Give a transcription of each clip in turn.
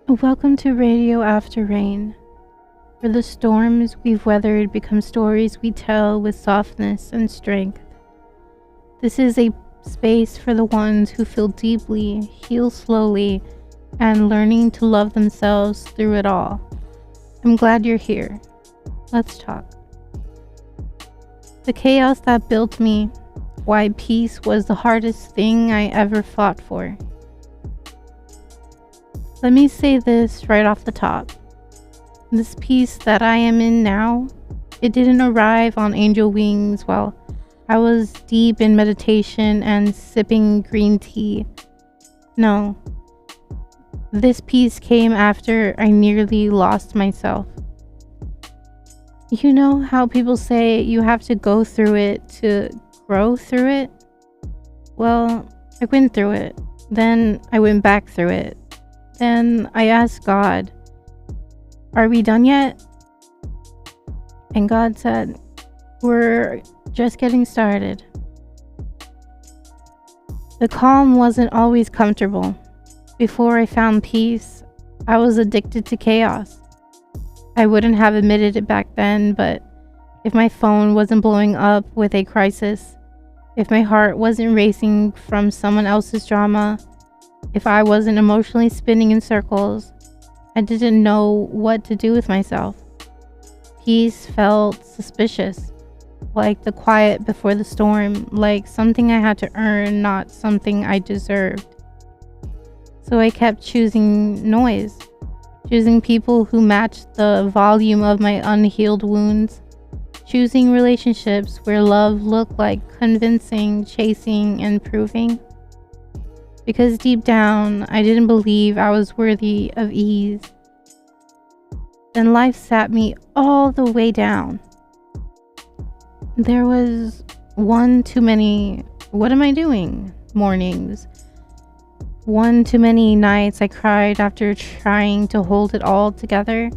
Welcome to Radio After Rain, where the storms we've weathered become stories we tell with softness and strength. This is a space for the ones who feel deeply, heal slowly, and learning to love themselves through it all. I'm glad you're here. Let's talk. The chaos that built me, why peace was the hardest thing I ever fought for. Let me say this right off the top. This peace that I am in now, it didn't arrive on angel wings while I was deep in meditation and sipping green tea. No. This peace came after I nearly lost myself. You know how people say you have to go through it to grow through it? Well, I went through it. Then I went back through it. Then I asked God, "Are we done yet?" And God said, "We're just getting started." The calm wasn't always comfortable. Before I found peace, I was addicted to chaos. I wouldn't have admitted it back then, but if my phone wasn't blowing up with a crisis, if my heart wasn't racing from someone else's drama, if I wasn't emotionally spinning in circles, I didn't know what to do with myself. Peace felt suspicious, like the quiet before the storm, like something I had to earn, not something I deserved. So I kept choosing noise, choosing people who matched the volume of my unhealed wounds, choosing relationships where love looked like convincing, chasing, and proving. Because deep down, I didn't believe I was worthy of ease. Then life sat me all the way down. There was one too many, "What am I doing?" mornings. One too many nights I cried after trying to hold it all together.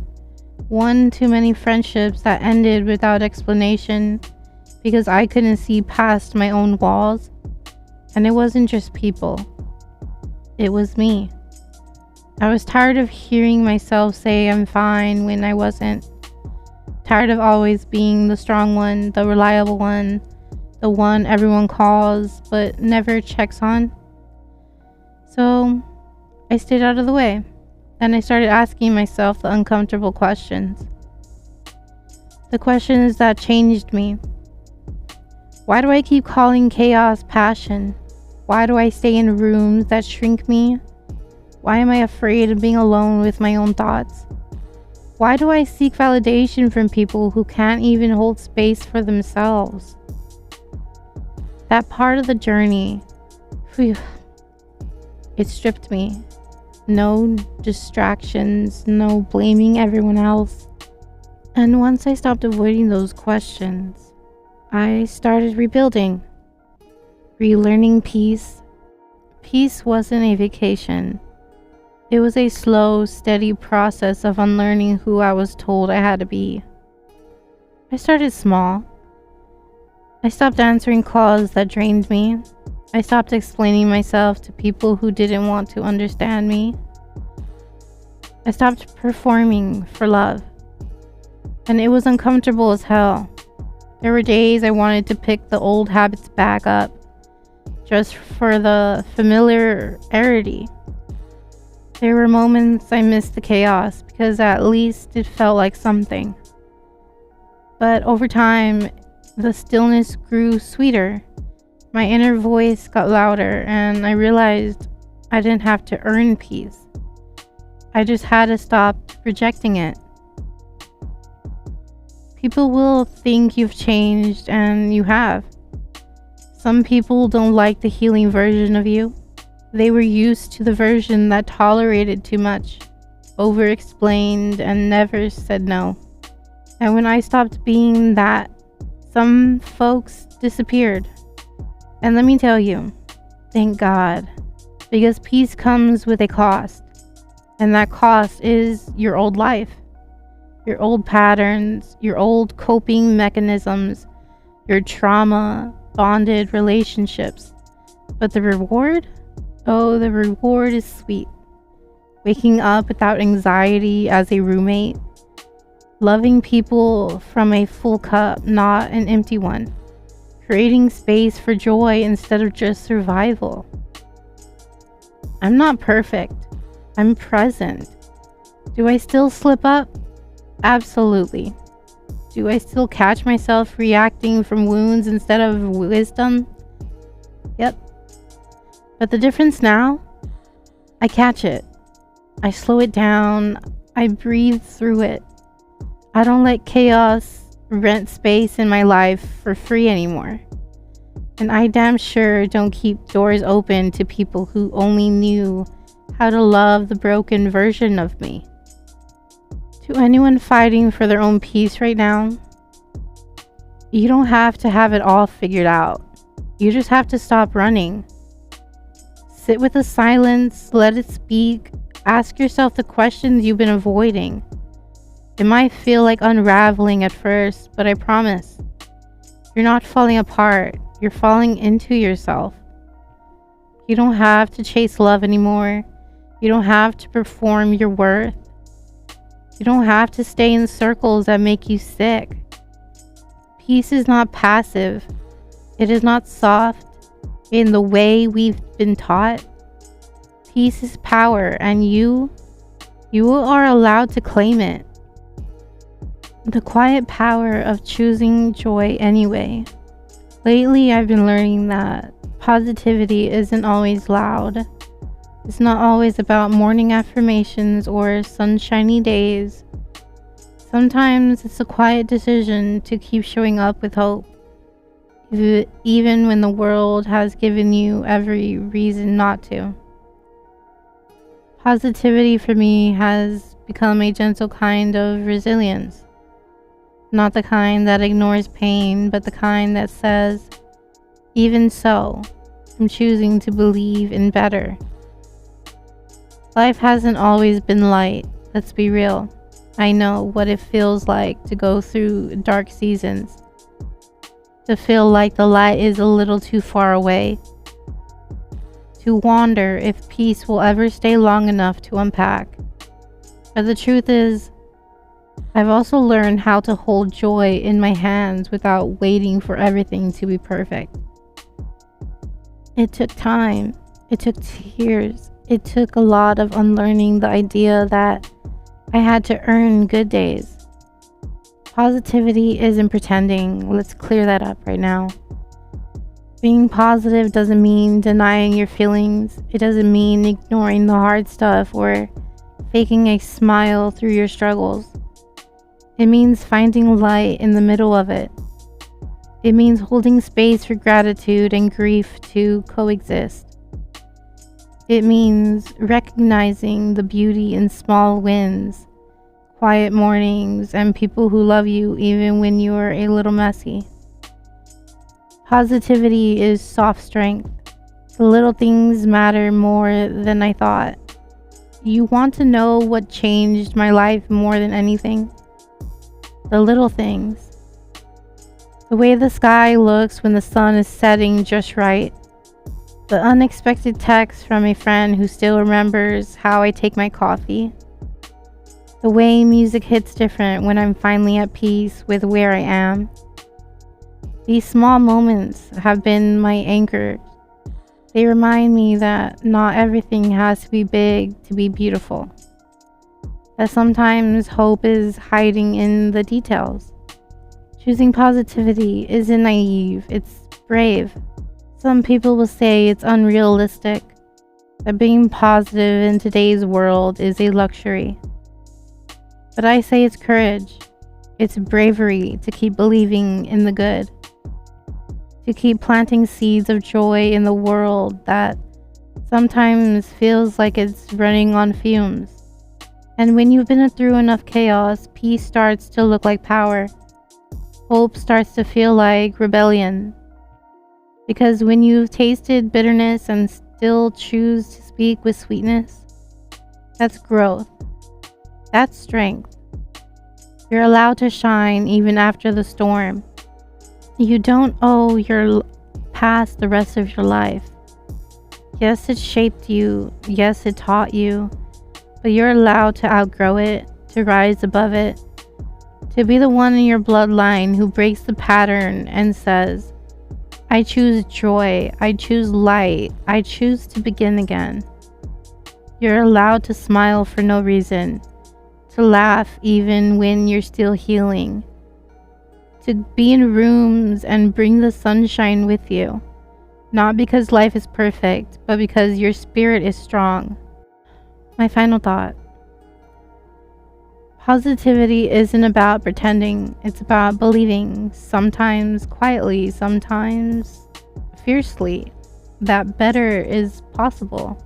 One too many friendships that ended without explanation because I couldn't see past my own walls. And it wasn't just people. It was me. I was tired of hearing myself say I'm fine when I wasn't. Tired of always being the strong one, the reliable one, the one everyone calls but never checks on. So I stayed out of the way, and I started asking myself the uncomfortable questions. The questions that changed me. Why do I keep calling chaos passion? Why do I stay in rooms that shrink me? Why am I afraid of being alone with my own thoughts? Why do I seek validation from people who can't even hold space for themselves? That part of the journey, phew, it stripped me. No distractions, no blaming everyone else. And once I stopped avoiding those questions, I started rebuilding. Relearning peace. Peace wasn't a vacation. It was a slow, steady process of unlearning who I was told I had to be. I started small. I stopped answering calls that drained me. I stopped explaining myself to people who didn't want to understand me. I stopped performing for love. And it was uncomfortable as hell. There were days I wanted to pick the old habits back up, just for the familiarity. There were moments I missed the chaos because at least it felt like something. But over time, the stillness grew sweeter. My inner voice got louder, and I realized I didn't have to earn peace. I just had to stop rejecting it. People will think you've changed, and you have. Some people don't like the healing version of you. They were used to the version that tolerated too much, over-explained, and never said no. And when I stopped being that, some folks disappeared. And let me tell you, thank God, because peace comes with a cost. And that cost is your old life, your old patterns, your old coping mechanisms, your trauma, bonded relationships. But the reward? Oh, the reward is sweet. waking up without anxiety as a roommate, loving people from a full cup, not an empty one, creating space for joy instead of just survival. I'm not perfect. I'm present. Do I still slip up? Absolutely. Do I still catch myself reacting from wounds instead of wisdom? Yep. But the difference now, I catch it. I slow it down. I breathe through it. I don't let chaos rent space in my life for free anymore. And I damn sure don't keep doors open to people who only knew how to love the broken version of me. To anyone fighting for their own peace right now, you don't have to have it all figured out. You just have to stop running. Sit with the silence, let it speak. Ask yourself the questions you've been avoiding. It might feel like unraveling at first, but I promise, you're not falling apart. You're falling into yourself. You don't have to chase love anymore. You don't have to perform your worth. You don't have to stay in circles that make you sick. Peace is not passive. It is not soft in the way we've been taught. Peace is power, and you are allowed to claim it. The quiet power of choosing joy anyway. Lately, I've been learning that positivity isn't always loud. It's not always about morning affirmations or sunshiny days. Sometimes it's a quiet decision to keep showing up with hope, even when the world has given you every reason not to. Positivity for me has become a gentle kind of resilience. Not the kind that ignores pain, but the kind that says, even so, I'm choosing to believe in better. Life hasn't always been light, let's be real. I know what it feels like to go through dark seasons, to feel like the light is a little too far away, to wonder if peace will ever stay long enough to unpack. But the truth is, I've also learned how to hold joy in my hands without waiting for everything to be perfect. It took time. It took tears. It took a lot of unlearning the idea that I had to earn good days. Positivity isn't pretending. Let's clear that up right now. Being positive doesn't mean denying your feelings. It doesn't mean ignoring the hard stuff or faking a smile through your struggles. It means finding light in the middle of it. It means holding space for gratitude and grief to coexist. It means recognizing the beauty in small wins, quiet mornings, and people who love you even when you are a little messy. Positivity is soft strength. The little things matter more than I thought. You want to know what changed my life more than anything? The little things. The way the sky looks when the sun is setting just right. The unexpected text from a friend who still remembers how I take my coffee. The way music hits different when I'm finally at peace with where I am. These small moments have been my anchor. They remind me that not everything has to be big to be beautiful. That sometimes hope is hiding in the details. Choosing positivity isn't naive, it's brave. Some people will say it's unrealistic, that being positive in today's world is a luxury. But I say it's courage. It's bravery to keep believing in the good. To keep planting seeds of joy in the world that sometimes feels like it's running on fumes. And when you've been through enough chaos, peace starts to look like power. Hope starts to feel like rebellion. Because when you've tasted bitterness and still choose to speak with sweetness, that's growth. That's strength. You're allowed to shine even after the storm. You don't owe your past the rest of your life. Yes, it shaped you. Yes, it taught you. but you're allowed to outgrow it, to rise above it, to be the one in your bloodline who breaks the pattern and says, I choose joy, I choose light, I choose to begin again. You're allowed to smile for no reason, to laugh even when you're still healing, to be in rooms and bring the sunshine with you, not because life is perfect, but because your spirit is strong. My final thought. Positivity isn't about pretending, it's about believing, sometimes quietly, sometimes fiercely, that better is possible,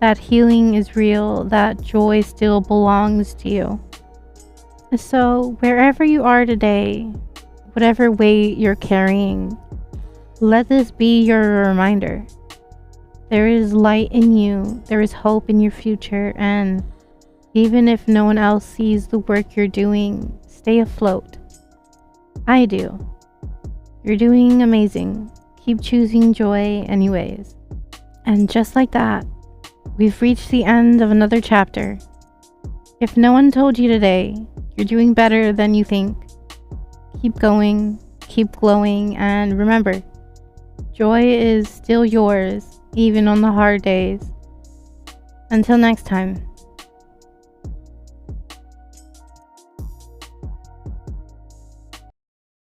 that healing is real, that joy still belongs to you. So, wherever you are today, whatever weight you're carrying, let this be your reminder. There is light in you, there is hope in your future, and even if no one else sees the work you're doing, stay afloat. I do. You're doing amazing. Keep choosing joy anyways. And just like that, we've reached the end of another chapter. If no one told you today, you're doing better than you think. Keep going, keep glowing, and remember, joy is still yours, even on the hard days. Until next time.